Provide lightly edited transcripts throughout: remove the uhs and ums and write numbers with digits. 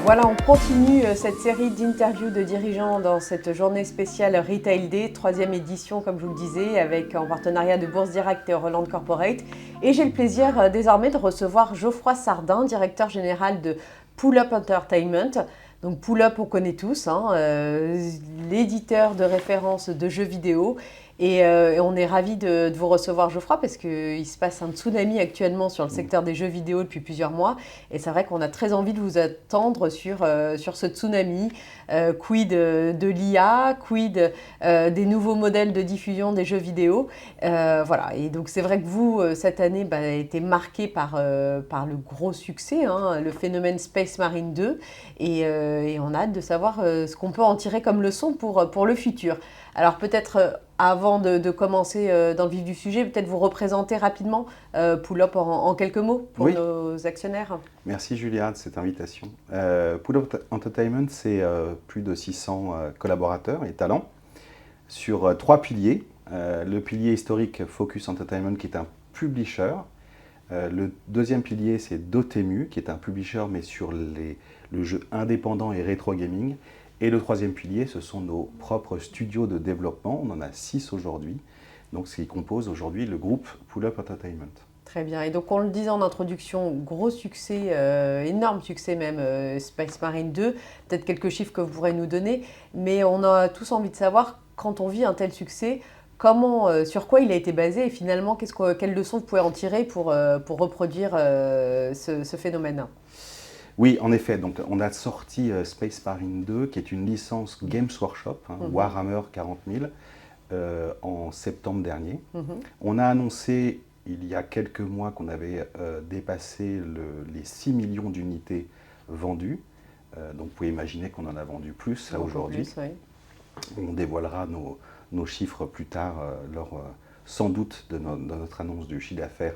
Voilà, on continue cette série d'interviews de dirigeants dans cette journée spéciale Retail Day, 3e édition comme je vous le disais, avec en partenariat de Bourse Direct et Roland Corporate. Et j'ai le plaisir désormais de recevoir Geoffroy Sardin, directeur général de Pull-Up Entertainment. Donc Pull-Up, on connaît tous, l'éditeur de référence de jeux vidéo. Et on est ravis de vous recevoir, Geoffroy, parce qu'il se passe un tsunami actuellement sur le secteur des jeux vidéo depuis plusieurs mois. Et c'est vrai qu'on a très envie de vous attendre sur ce tsunami. Quid de l'IA, quid des nouveaux modèles de diffusion des jeux vidéo. Voilà. Et donc c'est vrai que vous, cette année, a été marqué par le gros succès, le phénomène Space Marine 2. Et on a hâte de savoir ce qu'on peut en tirer comme leçon pour le futur. Alors peut-être avant de commencer dans le vif du sujet, peut-être vous représenter rapidement Pull-Up en quelques mots pour nos actionnaires. Merci Julia de cette invitation. Pull-Up Entertainment, c'est plus de 600 collaborateurs et talents sur 3 piliers. Le pilier historique Focus Entertainment qui est un publisher. Le deuxième pilier c'est Dotemu qui est un publisher mais sur le jeu indépendant et rétro gaming. Et le troisième pilier, ce sont nos propres studios de développement. On en a 6 aujourd'hui, donc ce qui compose aujourd'hui le groupe Pull-Up Entertainment. Très bien. Et donc, on le disait en introduction, gros succès, énorme succès même, Space Marine 2. Peut-être quelques chiffres que vous pourrez nous donner. Mais on a tous envie de savoir, quand on vit un tel succès, sur quoi il a été basé et finalement, quelles leçons vous pouvez en tirer pour reproduire ce phénomène? Oui, en effet, donc on a sorti Space Marine 2, qui est une licence Games Workshop, Warhammer 40 000, en septembre dernier. On a annoncé il y a quelques mois qu'on avait dépassé les 6 millions d'unités vendues. Donc vous pouvez imaginer qu'on en a vendu plus là aujourd'hui. Oui. On dévoilera nos chiffres plus tard, lors sans doute de notre annonce du chiffre d'affaires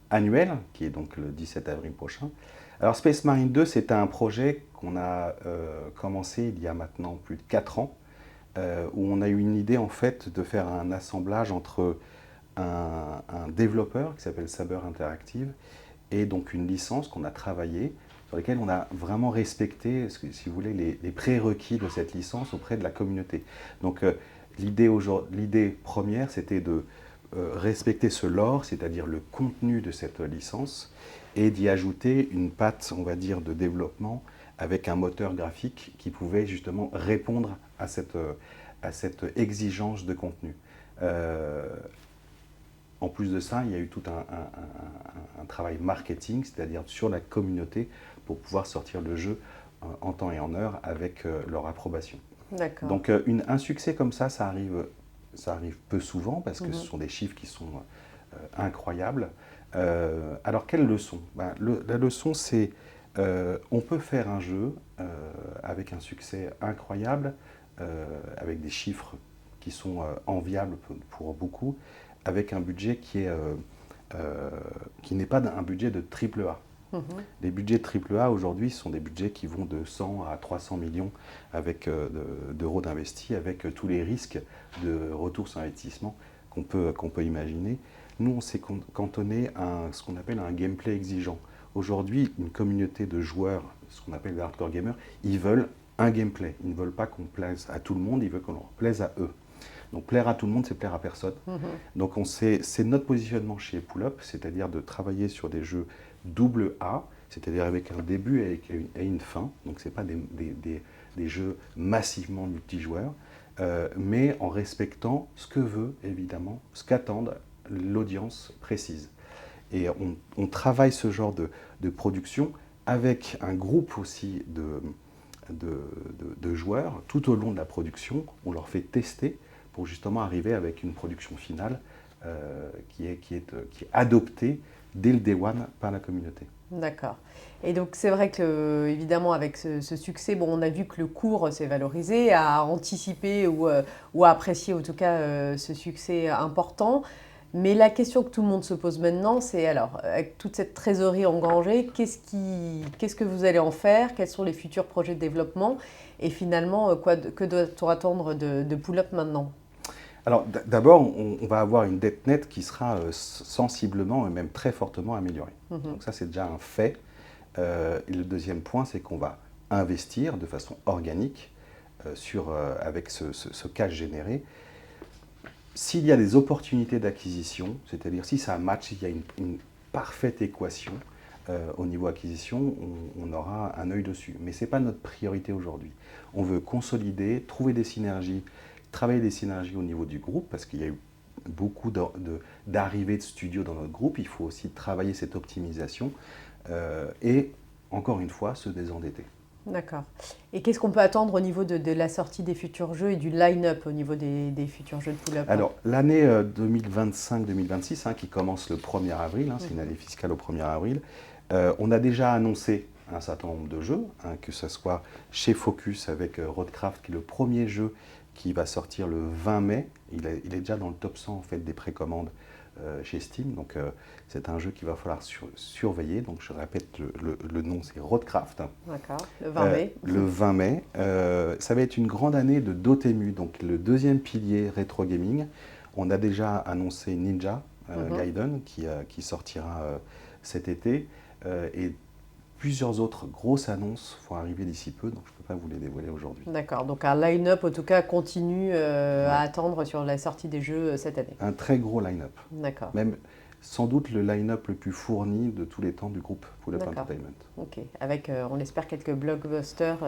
annuel, qui est donc le 17 avril prochain. Alors Space Marine 2, c'est un projet qu'on a commencé il y a maintenant plus de 4 ans, où on a eu une idée en fait de faire un assemblage entre un développeur qui s'appelle Saber Interactive et donc une licence qu'on a travaillée, sur laquelle on a vraiment respecté, si vous voulez, les prérequis de cette licence auprès de la communauté. Donc l'idée première, c'était de respecter ce lore, c'est-à-dire le contenu de cette licence, et d'y ajouter une patte, on va dire, de développement avec un moteur graphique qui pouvait justement répondre à cette exigence de contenu. En plus de ça, il y a eu tout un travail marketing, c'est-à-dire sur la communauté, pour pouvoir sortir le jeu en temps et en heure avec leur approbation. D'accord. Donc un succès comme ça arrive peu souvent parce que ce sont des chiffres qui sont incroyables. Alors quelle leçon? La leçon c'est on peut faire un jeu avec un succès incroyable, avec des chiffres qui sont enviables pour beaucoup, avec un budget qui n'est pas un budget de triple A. Les budgets de triple A aujourd'hui sont des budgets qui vont de 100 à 300 millions d'euros d'investis, avec tous les risques de retour sur investissement qu'on peut imaginer. Nous, on s'est cantonné à ce qu'on appelle un gameplay exigeant. Aujourd'hui, une communauté de joueurs, ce qu'on appelle les hardcore gamers, ils veulent un gameplay. Ils ne veulent pas qu'on plaise à tout le monde, ils veulent qu'on leur plaise à eux. Donc plaire à tout le monde, c'est plaire à personne. Donc c'est notre positionnement chez Pull-Up, c'est-à-dire de travailler sur des jeux double A, c'est-à-dire avec un début et une fin. Donc ce n'est pas des jeux massivement multijoueurs, mais en respectant ce que veut, évidemment, ce qu'attendent l'audience précise. Et on travaille ce genre de production avec un groupe aussi de joueurs tout au long de la production. On leur fait tester pour justement arriver avec une production finale qui est adoptée dès le day one par la communauté. D'accord. Et donc c'est vrai que évidemment avec ce succès, on a vu que le cours s'est valorisé, a anticipé ou a apprécié en tout cas ce succès important. Mais la question que tout le monde se pose maintenant, c'est alors, avec toute cette trésorerie engrangée, qu'est-ce que vous allez en faire? Quels sont les futurs projets de développement? Et finalement, que doit-on attendre de Pull-Up maintenant? Alors d'abord, on va avoir une dette nette qui sera sensiblement et même très fortement améliorée. Donc ça, c'est déjà un fait. Et le deuxième point, c'est qu'on va investir de façon organique avec ce cash généré. S'il y a des opportunités d'acquisition, c'est-à-dire si ça match, s'il y a une parfaite équation au niveau acquisition, on aura un œil dessus. Mais ce n'est pas notre priorité aujourd'hui. On veut consolider, trouver des synergies, travailler des synergies au niveau du groupe, parce qu'il y a eu beaucoup d'arrivées de studios dans notre groupe. Il faut aussi travailler cette optimisation et, encore une fois, se désendetter. D'accord. Et qu'est-ce qu'on peut attendre au niveau de la sortie des futurs jeux et du line-up au niveau des futurs jeux de Pull-Up? Alors, l'année 2025-2026, qui commence le 1er avril, c'est une année fiscale au 1er avril, on a déjà annoncé un certain nombre de jeux, que ce soit chez Focus avec Roadcraft, qui est le premier jeu qui va sortir le 20 mai. Il est déjà dans le top 100 en fait, des précommandes chez Steam. Donc, c'est un jeu qu'il va falloir surveiller. Donc, je répète, le nom, c'est Roadcraft. D'accord, le 20 mai. Le 20 mai. Ça va être une grande année de Dotemu, donc le deuxième pilier rétro gaming. On a déjà annoncé Ninja Gaiden qui sortira cet été. Et plusieurs autres grosses annonces vont arriver d'ici peu, donc je ne peux pas vous les dévoiler aujourd'hui. D'accord, donc un line-up en tout cas continue à attendre sur la sortie des jeux cette année. Un très gros line-up. D'accord. Même sans doute le line-up le plus fourni de tous les temps du groupe Pull-Up Entertainment. Ok, avec on espère quelques blockbusters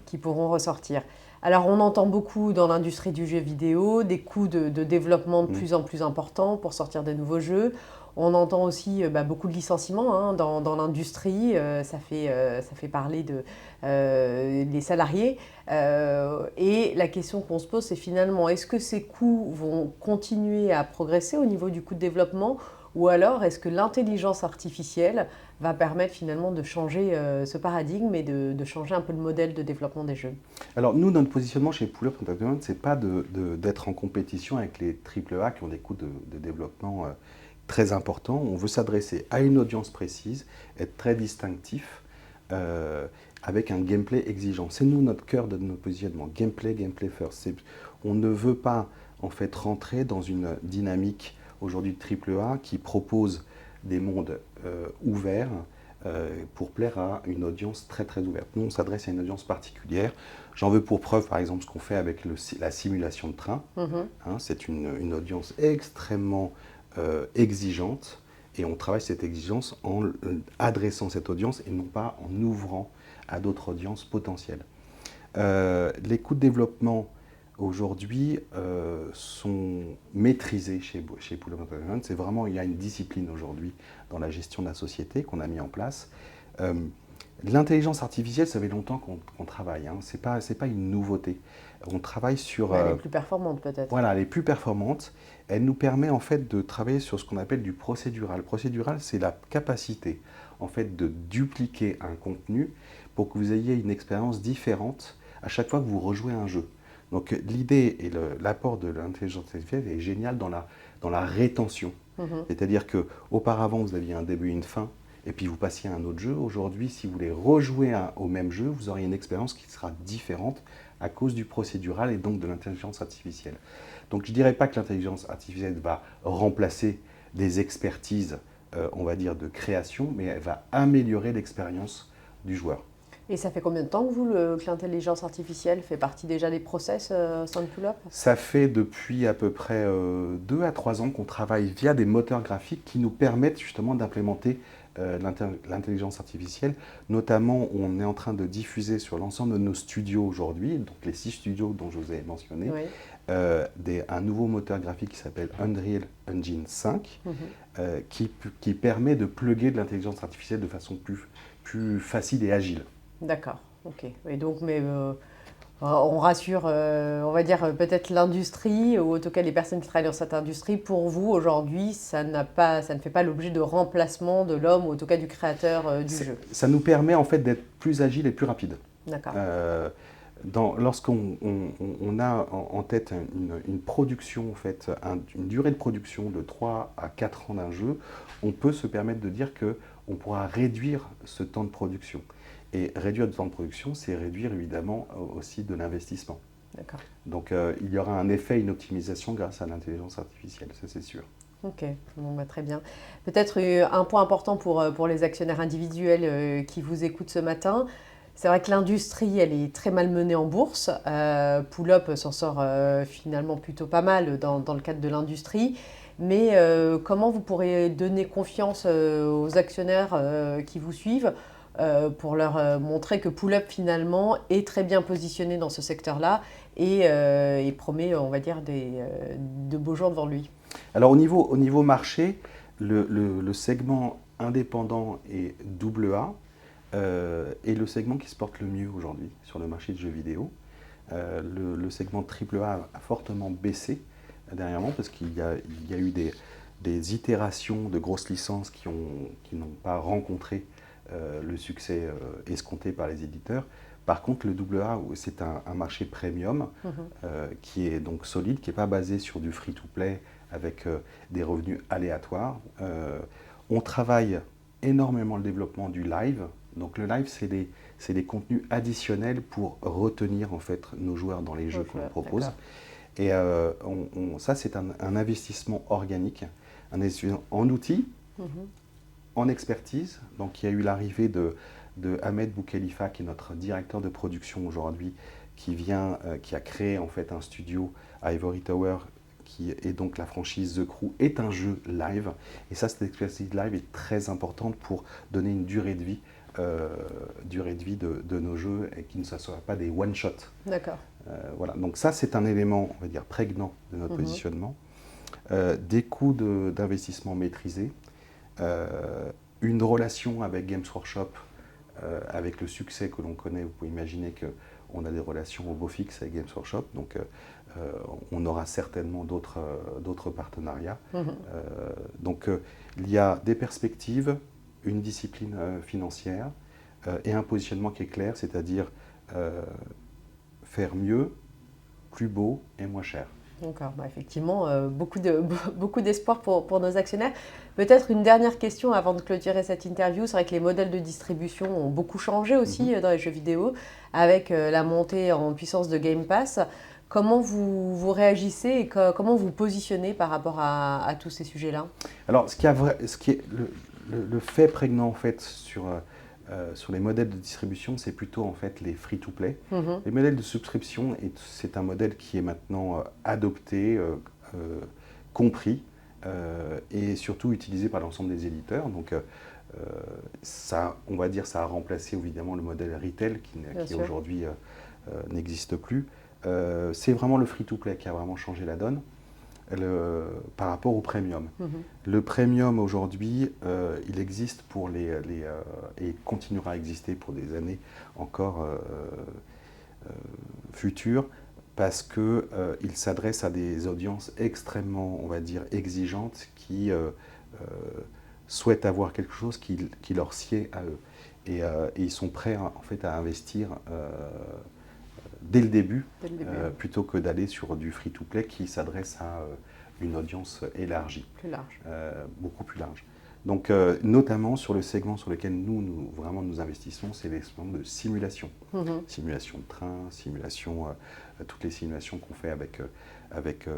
qui pourront ressortir. Alors on entend beaucoup dans l'industrie du jeu vidéo des coûts de développement de plus en plus importants pour sortir des nouveaux jeux. On entend aussi beaucoup de licenciements dans l'industrie, ça fait parler des salariés. Et la question qu'on se pose, c'est finalement, est-ce que ces coûts vont continuer à progresser au niveau du coût de développement, ou alors est-ce que l'intelligence artificielle va permettre finalement de changer ce paradigme et de changer un peu le modèle de développement des jeux? Alors nous, notre positionnement chez Pull-Up Entertainment, ce n'est pas d'être en compétition avec les AAA qui ont des coûts de développement très importants. On veut s'adresser à une audience précise, être très distinctif, avec un gameplay exigeant. C'est nous notre cœur de notre positionnement, gameplay first. On ne veut pas en fait rentrer dans une dynamique aujourd'hui de AAA qui propose des mondes ouverts pour plaire à une audience très très ouverte. Nous, on s'adresse à une audience particulière. J'en veux pour preuve, par exemple, ce qu'on fait avec la simulation de train. C'est une audience extrêmement exigeante et on travaille cette exigence en adressant cette audience et non pas en ouvrant à d'autres audiences potentielles. Les coûts de développement aujourd'hui sont maîtrisés chez Pull-Up Entertainment. C'est vraiment, il y a une discipline aujourd'hui dans la gestion de la société qu'on a mis en place. L'intelligence artificielle, ça fait longtemps qu'on travaille. C'est pas une nouveauté. On travaille sur... les plus performantes peut-être. Voilà, les plus performantes. Elle nous permet en fait de travailler sur ce qu'on appelle du procédural. Procédural, c'est la capacité en fait de dupliquer un contenu pour que vous ayez une expérience différente à chaque fois que vous rejouez un jeu. Donc l'idée et l'apport de l'intelligence artificielle est génial dans la rétention. C'est-à-dire qu'auparavant, vous aviez un début et une fin, et puis vous passiez à un autre jeu. Aujourd'hui, si vous voulez rejouer au même jeu, vous aurez une expérience qui sera différente à cause du procédural et donc de l'intelligence artificielle. Donc je ne dirais pas que l'intelligence artificielle va remplacer des expertises, on va dire, de création, mais elle va améliorer l'expérience du joueur. Et ça fait combien de temps que l'intelligence artificielle fait partie déjà des process au sein de Pull-Up? Ça fait depuis à peu près 2 à 3 ans qu'on travaille via des moteurs graphiques qui nous permettent justement d'implémenter l'intelligence artificielle. Notamment, on est en train de diffuser sur l'ensemble de nos studios aujourd'hui, donc les 6 studios dont je vous ai mentionné, un nouveau moteur graphique qui s'appelle Unreal Engine 5, qui permet de plugger de l'intelligence artificielle de façon plus facile et agile. D'accord, ok. Et donc, on rassure, on va dire peut-être l'industrie, ou en tout cas les personnes qui travaillent dans cette industrie. Pour vous, aujourd'hui, ça ne fait pas l'objet de remplacement de l'homme, ou en tout cas du créateur du jeu. Ça nous permet en fait d'être plus agile et plus rapide. D'accord. Lorsqu'on a en tête une production, en fait, une durée de production de 3 à 4 ans d'un jeu, on peut se permettre de dire qu'on pourra réduire ce temps de production. Et réduire le temps de production, c'est réduire évidemment aussi de l'investissement. D'accord. Donc il y aura un effet, une optimisation grâce à l'intelligence artificielle, ça c'est sûr. Ok, bon, très bien. Peut-être un point important pour les actionnaires individuels qui vous écoutent ce matin. C'est vrai que l'industrie, elle est très malmenée en bourse. Pull-Up s'en sort finalement plutôt pas mal dans le cadre de l'industrie. Mais comment vous pourrez donner confiance aux actionnaires qui vous suivent pour leur montrer que Pull-Up finalement est très bien positionné dans ce secteur-là et promet, on va dire, de beaux jours devant lui? Alors au niveau marché, le segment indépendant et AA est le segment qui se porte le mieux aujourd'hui sur le marché de jeux vidéo. Le segment AAA a fortement baissé dernièrement parce qu'il y a eu des itérations de grosses licences qui n'ont pas rencontré le succès escompté par les éditeurs. Par contre, le AA, c'est un marché premium qui est donc solide, qui n'est pas basé sur du free-to-play avec des revenus aléatoires. On travaille énormément le développement du live. Donc le live, c'est des contenus additionnels pour retenir en fait nos joueurs dans les jeux qu'on propose. Et ça, c'est un investissement organique, un investissement en outils, en expertise. Donc il y a eu l'arrivée de Ahmed Boukhelifa, qui est notre directeur de production aujourd'hui, qui a créé en fait un studio à Ivory Tower, qui est donc la franchise The Crew, est un jeu live. Et ça, cette expertise live est très importante pour donner une durée de vie de nos jeux et qui ne soient pas des one-shots. D'accord. Voilà. Donc ça, c'est un élément, on va dire, prégnant de notre positionnement. Des coûts d'investissement maîtrisés, une relation avec Games Workshop, avec le succès que l'on connaît. Vous pouvez imaginer qu'on a des relations au beau fixe avec Games Workshop, donc on aura certainement d'autres partenariats. Donc il y a des perspectives, une discipline financière et un positionnement qui est clair, c'est-à-dire faire mieux, plus beau et moins cher. D'accord, effectivement, beaucoup d'espoir pour nos actionnaires. Peut-être une dernière question avant de clôturer cette interview. C'est vrai que les modèles de distribution ont beaucoup changé aussi dans les jeux vidéo, avec la montée en puissance de Game Pass. Comment vous réagissez et comment vous positionnez par rapport à tous ces sujets-là? Alors, ce qui est le fait prégnant en fait sur les modèles de distribution, c'est plutôt en fait les free-to-play. Les modèles de subscription, c'est un modèle qui est maintenant adopté, compris et surtout utilisé par l'ensemble des éditeurs. Donc ça, on va dire, ça a remplacé évidemment le modèle retail qui aujourd'hui n'existe plus. C'est vraiment le free-to-play qui a vraiment changé la donne par rapport au premium. Le premium aujourd'hui, il existe pour et continuera à exister pour des années encore futures parce qu'il s'adresse à des audiences extrêmement, on va dire, exigeantes qui souhaitent avoir quelque chose qui leur sied à eux. Et ils sont prêts en fait à investir dès le début, plutôt que d'aller sur du free-to-play qui s'adresse à une audience élargie, plus large. Beaucoup plus large. Donc, notamment sur le segment sur lequel nous vraiment nous investissons, c'est les segments de simulation. Simulation de train, toutes les simulations qu'on fait avec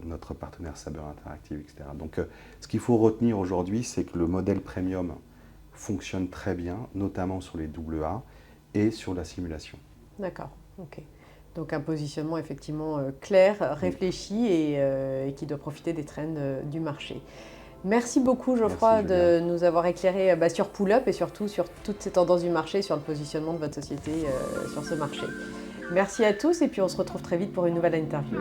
notre partenaire Saber Interactive, etc. Donc, ce qu'il faut retenir aujourd'hui, c'est que le modèle premium fonctionne très bien, notamment sur les AA et sur la simulation. D'accord, ok. Donc un positionnement effectivement clair, réfléchi et qui doit profiter des trends du marché. Merci beaucoup Geoffroy de nous avoir éclairé sur Pull-Up et surtout sur toutes ces tendances du marché, sur le positionnement de votre société sur ce marché. Merci à tous et puis on se retrouve très vite pour une nouvelle interview.